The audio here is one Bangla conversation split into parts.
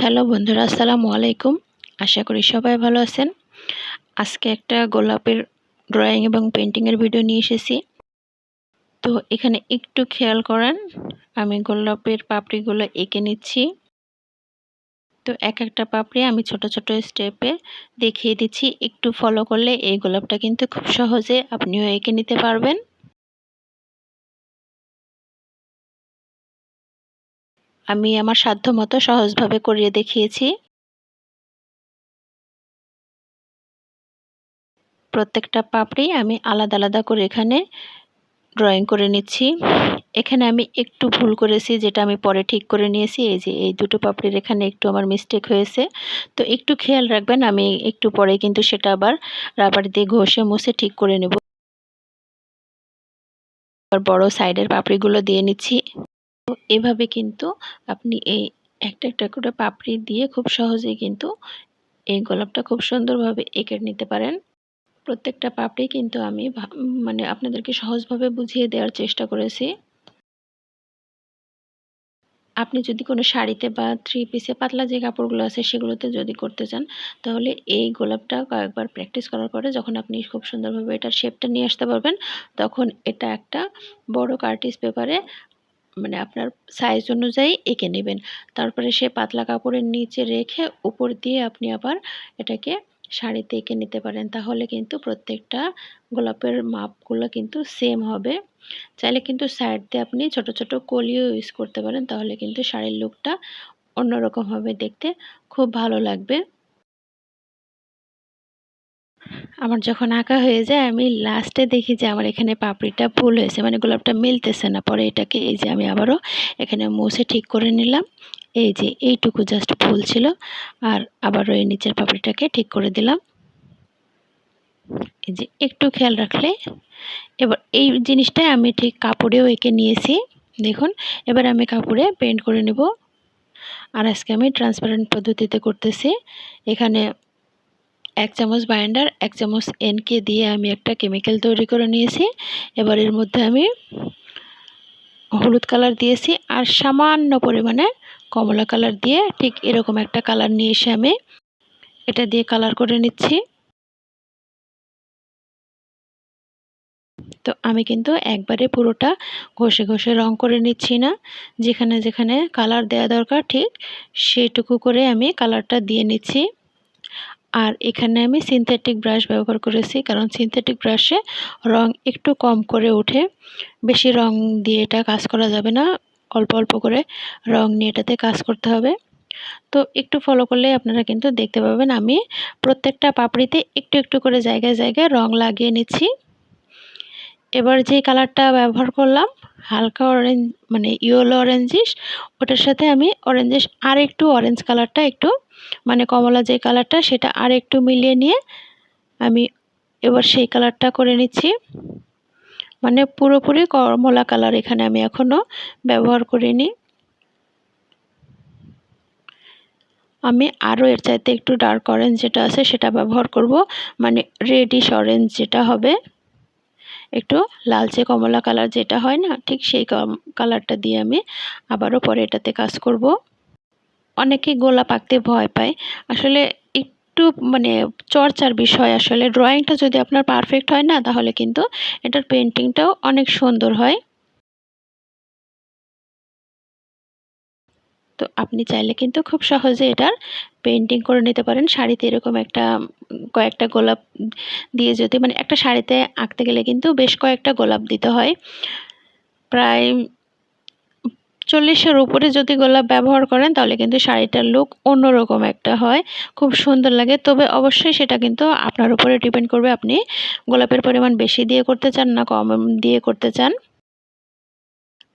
হ্যালো বন্ধুরা, আসসালামু আলাইকুম। আশা করি সবাই ভালো আছেন। আজকে একটা গোলাপের ড্রয়িং এবং পেইন্টিংয়ের ভিডিও নিয়ে এসেছি। তো এখানে একটু খেয়াল করেন, আমি গোলাপের পাপড়িগুলো এঁকে নিচ্ছি। তো এক একটা পাপড়ি আমি ছোট ছোট স্টেপে দেখিয়ে দিচ্ছি। একটু ফলো করলে এই গোলাপটা কিন্তু খুব সহজে আপনিও এঁকে নিতে পারবেন। আমি আমার সাধ্যমতো সহজভাবে করিয়ে দেখিয়েছি। প্রত্যেকটা পাপড়ি আমি আলাদা আলাদা করে এখানে ড্রয়িং করে নিচ্ছি। এখানে আমি একটু ভুল করেছি, যেটা আমি পরে ঠিক করে নিয়েছি। এই যে এই দুটো পাপড়ির এখানে একটু আমার মিস্টেক হয়েছে, তো একটু খেয়াল রাখবেন। আমি একটু পরে কিন্তু সেটা আবার রাবার দিয়ে ঘষে মুছে ঠিক করে নেব। আর বড় সাইডের পাপড়িগুলো দিয়ে নিচ্ছি। তো এভাবে কিন্তু আপনি এই একটা একটা করে পাপড়ি দিয়ে খুব সহজেই কিন্তু এই গোলাপটা খুব সুন্দরভাবে এঁকে নিতে পারেন। প্রত্যেকটা পাপড়ি কিন্তু আমি মানে আপনাদেরকে সহজভাবে বুঝিয়ে দেওয়ার চেষ্টা করেছি। আপনি যদি কোনো শাড়িতে বা থ্রি পিসে পাতলা যে কাপড়গুলো আছে সেগুলোতে যদি করতে চান, তাহলে এই গোলাপটা কয়েকবার প্র্যাকটিস করার পরে যখন আপনি খুব সুন্দরভাবে এটার শেপটা নিয়ে আসতে পারবেন, তখন এটা একটা বড় কার্টিজ পেপারে মানে আপনার সাইজ অনুযায়ী এঁকে নেবেন। তারপরে সে পাতলা কাপড়ের নিচে রেখে উপর দিয়ে আপনি আবার এটাকে শাড়িতে এঁকে নিতে পারেন। তাহলে কিন্তু প্রত্যেকটা গোলাপের মাপগুলো কিন্তু সেম হবে। চাইলে কিন্তু সাইড দিয়ে আপনি ছোট ছোট কলিও ইউজ করতে পারেন, তাহলে কিন্তু শাড়ির লুকটা অন্যরকম হবে, দেখতে খুব ভালো লাগবে। আমার যখন আঁকা হয়ে যায়, আমি লাস্টে দেখি যে আমার এখানে পাপড়িটা ভুল হয়েছে, মানে গোলাপটা মিলতেছে না। পরে এটাকে এই যে আমি আবারও এখানে মুছে ঠিক করে নিলাম। এই যে এইটুকু জাস্ট ভুল ছিল, আর আবারও এই নিচের পাপড়িটাকে ঠিক করে দিলাম। এই যে একটু খেয়াল রাখলে, এবার এই জিনিসটাই আমি ঠিক কাপড়েও এঁকে নিয়েছি। দেখুন, এবার আমি কাপড়ে পেইন্ট করে নেব। আর আজকে আমি ট্রান্সপারেন্ট পদ্ধতিতে করতেছি। এখানে 1 চামচ বাইন্ডার, 1 চামচ এনকে দিয়ে আমি একটা কেমিক্যাল তৈরি করে নিয়েছি। এবার এর মধ্যে আমি হলুদ কালার দিয়েছি আর সামান্য পরিমাণে কমলা কালার দিয়ে ঠিক এরকম একটা কালার নিয়ে এসে আমি এটা দিয়ে কালার করে নিচ্ছি। তো আমি কিন্তু একবারে পুরোটা ঘষে ঘষে রং করে নিচ্ছি না, যেখানে যেখানে কালার দেওয়া দরকার ঠিক সেটুকু করে আমি কালারটা দিয়ে নিচ্ছি। আর এখানে আমি সিনথেটিক ব্রাশ ব্যবহার করেছি, কারণ সিনথেটিক ব্রাশে রং একটু কম করে ওঠে। বেশি রং দিয়ে এটা কাজ করা যাবে না, অল্প অল্প করে রং নিয়ে এটাতে কাজ করতে হবে। তো একটু ফলো করলে আপনারা কিন্তু দেখতে পাবেন আমি প্রত্যেকটা পাপড়িতে একটু একটু করে জায়গায় জায়গায় রং লাগিয়ে নিচ্ছি। এবার যে কালারটা ব্যবহার করলাম হালকা অরেঞ্জ, মানে ইয়েলো অরেঞ্জিশ, ওটার সাথে আমি অরেঞ্জিশ আর একটু অরেঞ্জ কালারটা একটু মানে কমলা যে কালারটা সেটা আর একটু মিলিয়ে নিয়ে আমি এবার সেই কালারটা করে নিচ্ছি। মানে পুরোপুরি কমলা কালার এখানে আমি এখনও ব্যবহার করিনি। আমি আরও এর চাইতে একটু ডার্ক অরেঞ্জ যেটা আছে সেটা ব্যবহার করব, মানে রেডিশ অরেঞ্জ যেটা হবে, একটু লালচে কমলা কালার যেটা হয় না, ঠিক সেই কালারটা দিয়ে আমি আবারও পরে এটাতে কাজ করব। অনেকে গোলাপ আঁকতে ভয় পায়, আসলে একটু মানে চর্চার বিষয়। আসলে ড্রয়িংটা যদি আপনার পারফেক্ট হয় না, তাহলে কিন্তু এটার পেন্টিংটাও অনেক সুন্দর হয়। তো আপনি চাইলে কিন্তু খুব সহজে এটার পেইন্টিং করে নিতে পারেন। শাড়িতে এরকম একটা কয়েকটা গোলাপ দিয়ে, যদি মানে একটা শাড়িতে আঁকতে গেলে কিন্তু বেশ কয়েকটা গোলাপ দিতে হয়। প্রায় 40-এর উপরে যদি গোলাপ ব্যবহার করেন, তাহলে কিন্তু শাড়িটার লুক অন্যরকম একটা হয়, খুব সুন্দর লাগে। তবে অবশ্যই সেটা কিন্তু আপনার উপরে ডিপেন্ড করবে, আপনি গোলাপের পরিমাণ বেশি দিয়ে করতে চান না কম দিয়ে করতে চান।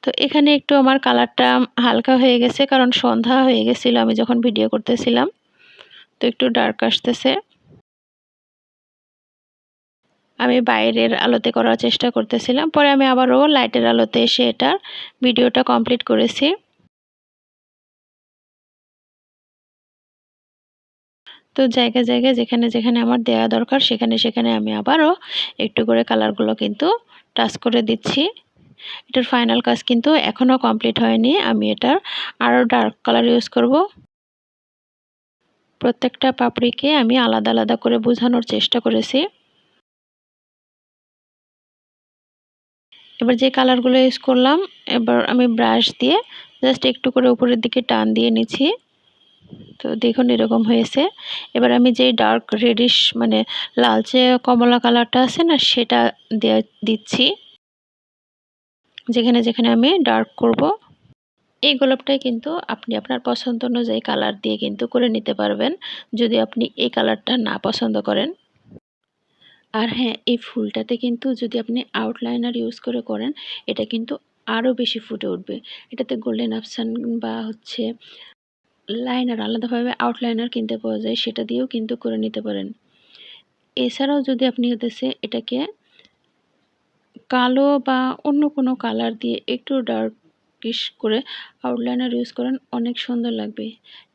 তো এখানে একটু আমার কালারটা হালকা হয়ে গেছে, কারণ সন্ধ্যা হয়ে গেছিলো আমি যখন ভিডিও করতেছিলাম, তো একটু ডার্ক আসতেছে। আমি বাইরের আলোতে করার চেষ্টা করতেছিলাম, পরে আমি আবারও লাইটের আলোতে এসে এটার ভিডিওটা কমপ্লিট করেছি। তো জায়গায় জায়গায় যেখানে যেখানে আমার দেওয়া দরকার সেখানে সেখানে আমি আবারও একটু করে কালারগুলো কিন্তু টাচ করে দিচ্ছি। এটার ফাইনাল কাজ কিন্তু এখনও কমপ্লিট হয়নি, আমি এটার আরও ডার্ক কালার ইউজ করব। প্রত্যেকটা পাপড়িকে আমি আলাদা আলাদা করে বোঝানোর চেষ্টা করেছি। এবার যে কালারগুলো ইউজ করলাম, এবার আমি ব্রাশ দিয়ে জাস্ট একটু করে উপরের দিকে টান দিয়ে নিচ্ছি। তো দেখুন এরকম হয়েছে। এবার আমি যে ডার্ক রেডিশ মানে লালচে কমলা কালারটা আছে না, সেটা দিচ্ছি যেখানে যেখানে আমি ডার্ক করব। এই গোলাপটাই কিন্তু আপনি আপনার পছন্দ অনুযায়ী কালার দিয়ে কিন্তু করে নিতে পারবেন, যদি আপনি এই কালারটা না পছন্দ করেন। আর হ্যাঁ, এই ফুলটাতে কিন্তু যদি আপনি আউটলাইনার ইউজ করে করেন, এটা কিন্তু আরও বেশি ফুটে উঠবে। এটাতে গোল্ডেন আফসান বা হচ্ছে লাইনার, আলাদাভাবে আউটলাইনার কিনতে পাওয়া যায়, সেটা দিয়েও কিন্তু করে নিতে পারেন। এছাড়াও যদি আপনি হতেছে এটাকে কালো বা অন্য কোনো কালার দিয়ে একটু ডার্কিশ করে আউটলাইনার ইউজ করেন, অনেক সুন্দর লাগবে।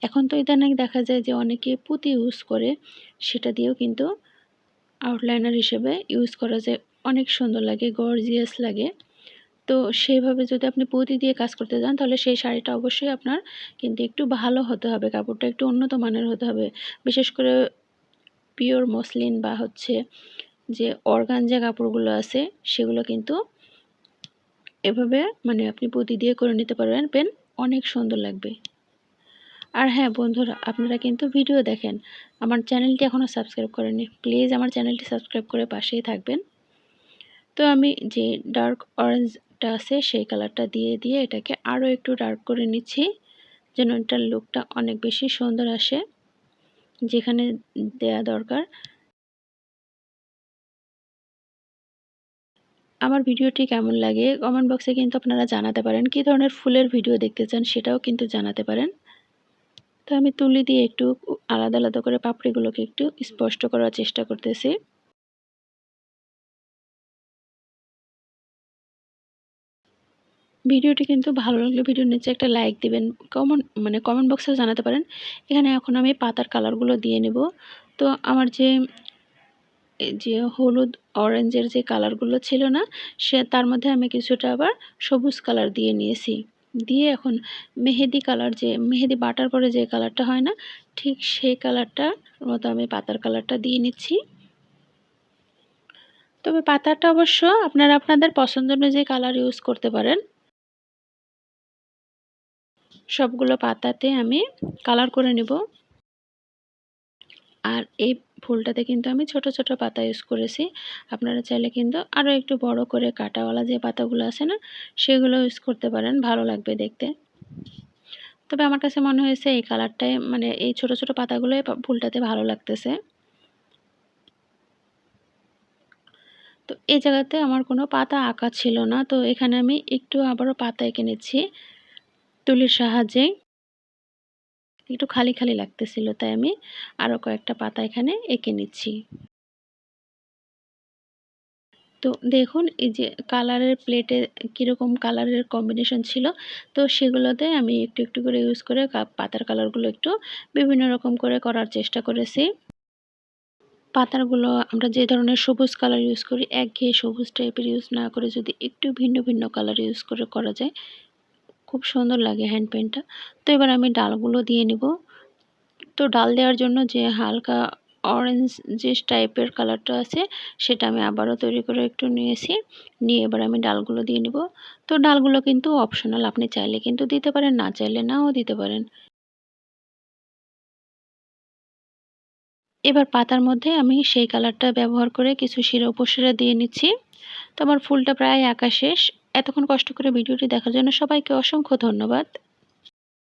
এখন তো ইদানিং দেখা যায় যে অনেকে পুঁতি ইউজ করে, সেটা দিয়েও কিন্তু আউটলাইনার হিসেবে ইউজ করা যায়, অনেক সুন্দর লাগে, গর্জিয়াস লাগে। তো সেইভাবে যদি আপনি পুঁতি দিয়ে কাজ করতে যান, তাহলে সেই শাড়িটা অবশ্যই আপনার কিন্তু একটু ভালো হতে হবে, কাপড়টা একটু উন্নত মানের হতে হবে। বিশেষ করে পিওর মসলিন বা হচ্ছে যে অর্গানজা কাপড়গুলো আছে, সেগুলো কিন্তু এভাবে মানে আপনি পুঁতি দিয়ে করে নিতে পারবেন, অনেক সুন্দর লাগবে। আর হ্যাঁ বন্ধুরা, আপনারা কিন্তু ভিডিও দেখেন, আমার চ্যানেলটি এখনও সাবস্ক্রাইব করেননি, প্লিজ আমার চ্যানেলটি সাবস্ক্রাইব করে পাশেই থাকবেন। তো আমি যে ডার্ক অরেঞ্জটা আছে সেই কালারটা দিয়ে দিয়ে এটাকে আরও একটু ডার্ক করে নিচ্ছি, যেন এটার লুকটা অনেক বেশি সুন্দর আসে যেখানে দেয়া দরকার। আমার ভিডিওটি কেমন লাগে কমেন্ট বক্সে কিন্তু আপনারা জানাতে পারেন, কী ধরনের ফুলের ভিডিও দেখতে চান সেটাও কিন্তু জানাতে পারেন। তো আমি তুলি দিয়ে একটু আলাদা আলাদা করে পাপড়িগুলোকে একটু স্পষ্ট করার চেষ্টা করতেছি। ভিডিওটি কিন্তু ভালো লাগলে ভিডিওর নিচে একটা লাইক দিবেন, কমেন্ট বক্সেও জানাতে পারেন। এখানে এখন আমি পাতার কালারগুলো দিয়ে নেব। তো আমার যে হলুদ অরেঞ্জের যে কালারগুলো ছিল না, তার মধ্যে আমি কিছুটা আবার সবুজ কালার দিয়ে নিয়েছি। দিয়ে এখন মেহেদি কালার, যে মেহেদি বাটার পরে যে কালারটা হয় না, ঠিক সেই কালারটার মতো আমি পাতার কালারটা দিয়ে নিচ্ছি। তবে পাতাটা অবশ্য আপনারা আপনাদের পছন্দ অনুযায়ী কালার ইউজ করতে পারেন। সবগুলো পাতাতে আমি কালার করে নেব। আর এই ফুলটাতে কিন্তু আমি ছোট ছোট পাতা ইউজ করেছি। আপনারা চাইলে কিন্তু আরও একটু বড় করে কাঁটাওয়ালা যে পাতাগুলো আছে না, সেগুলো ইউজ করতে পারেন, ভালো লাগবে দেখতে। তবে আমার কাছে মনে হয়েছে এই কালারটাই মানে এই ছোট ছোট পাতাগুলোই ফুলটাতে ভালো লাগতেছে। তো এই জায়গাতে আমার কোনো পাতা আঁকা ছিল না, তো এখানে আমি একটু আবারও পাতা এঁকে নিচ্ছি তুলির সাহায্যে। একটু খালি খালি লাগতেছিল, তাই আমি আরও কয়েকটা পাতা এখানে এঁকে নিচ্ছি। তো দেখুন এই যে কালারের প্লেটে কীরকম কালারের কম্বিনেশন ছিল, তো সেগুলোতে আমি একটু একটু করে ইউজ করে পাতার কালারগুলো একটু বিভিন্ন রকম করে করার চেষ্টা করেছি। পাতাগুলো আমরা যে ধরনের সবুজ কালার ইউজ করি, একঘেয়ে সবুজ টাইপের ইউজ না করে যদি একটু ভিন্ন ভিন্ন কালার ইউজ করে করা যায়, খুব সুন্দর লাগে হ্যান্ড পেইন্টটা। তো এবার আমি ডালগুলো দিয়ে নিব। তো ডাল দেওয়ার জন্য যে হালকা অরেঞ্জ যে টাইপের কালারটা আছে, সেটা আমি আবারও তৈরি করে একটু নিয়েছি। নিয়ে এবার আমি ডালগুলো দিয়ে নিব। তো ডালগুলো কিন্তু অপশনাল, আপনি চাইলে কিন্তু দিতে পারেন, না চাইলে নাও দিতে পারেন। এবার পাতার মধ্যে আমি সেই কালারটা ব্যবহার করে কিছু শিরা উপশিরা দিয়ে নিচ্ছি। তো আমার ফুলটা প্রায় আঁকা শেষ। এতক্ষণ কষ্ট করে ভিডিওটি দেখার জন্য সবাইকে অসংখ্য ধন্যবাদ।